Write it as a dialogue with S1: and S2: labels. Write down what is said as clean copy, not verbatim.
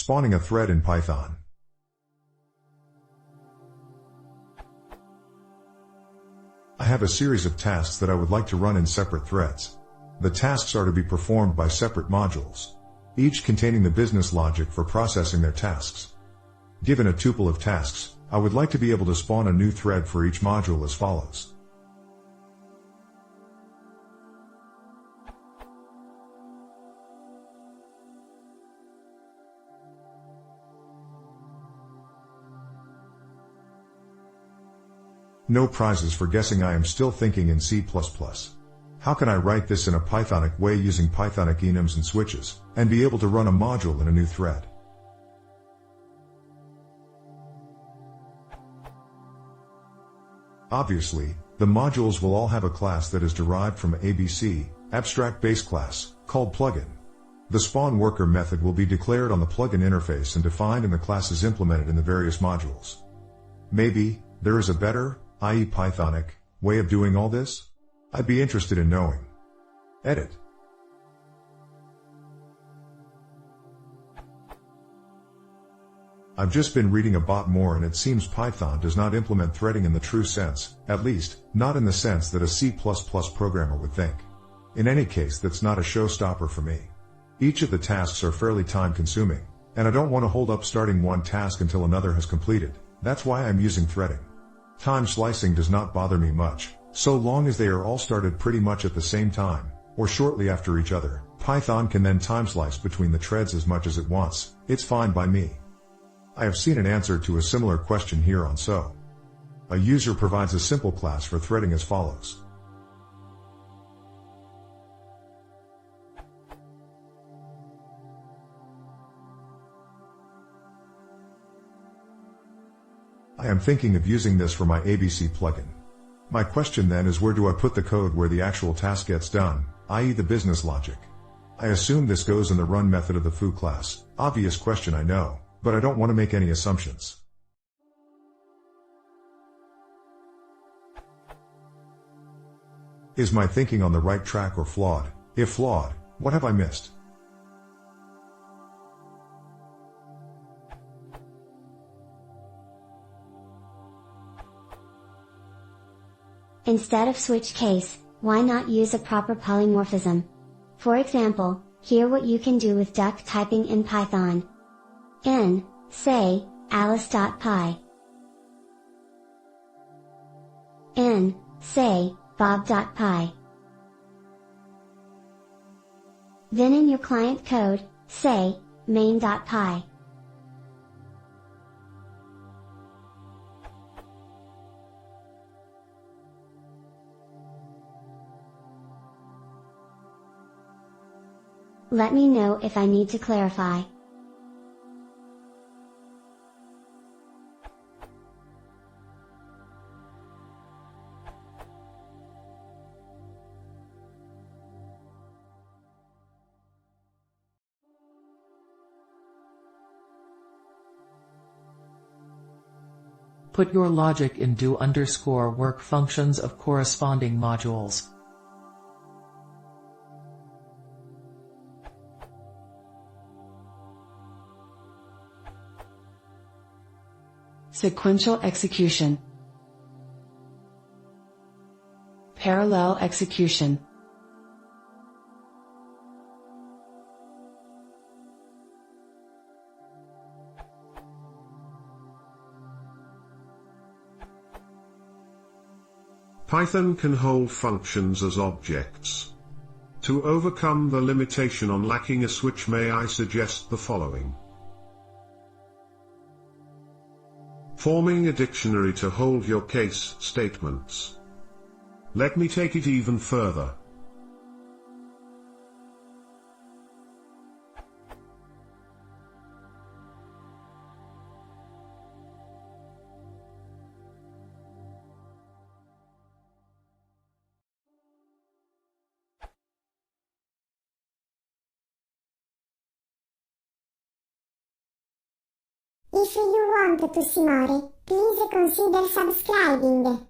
S1: Spawning a thread in Python. I have a series of tasks that I would like to run in separate threads. The tasks are to be performed by separate modules, each containing the business logic for processing their tasks. Given a tuple of tasks, I would like to be able to spawn a new thread for each module as follows. No prizes for guessing. I am still thinking in C++. How can I write this in a Pythonic way using Pythonic enums and switches, and be able to run a module in a new thread? Obviously, the modules will all have a class that is derived from ABC, abstract base class, called plugin. The spawn worker method will be declared on the plugin interface and defined in the classes implemented in the various modules. Maybe there is a better, i.e. Pythonic, way of doing all this? I'd be interested in knowing. Edit. I've just been reading about more and it seems Python does not implement threading in the true sense, at least, not in the sense that a C++ programmer would think. In any case, that's not a showstopper for me. Each of the tasks are fairly time-consuming, and I don't want to hold up starting one task until another has completed. That's why I'm using threading. Time slicing does not bother me much, so long as they are all started pretty much at the same time, or shortly after each other. Python can then time slice between the threads as much as it wants. It's fine by me. I have seen an answer to a similar question here on So. A user provides a simple class for threading as follows. I am thinking of using this for my ABC plugin. My question then is, where do I put the code where the actual task gets done, i.e. the business logic? I assume this goes in the run method of the foo class. Obvious question, I know, but I don't want to make any assumptions. Is my thinking on the right track or flawed? If flawed, what have I missed?
S2: Instead of switch case, why not use a proper polymorphism? For example, hear what you can do with duck typing in Python. In, say, alice.py. In, say, bob.py. Then in your client code, say, main.py. Let me know if I need to clarify.
S3: Put your logic in do_work functions of corresponding modules.
S4: Sequential execution. Parallel execution.
S5: Python can hold functions as objects. To overcome the limitation on lacking a switch, may I suggest the following. Forming a dictionary to hold your case statements. Let me take it even further.
S6: If you want to see more, please consider subscribing.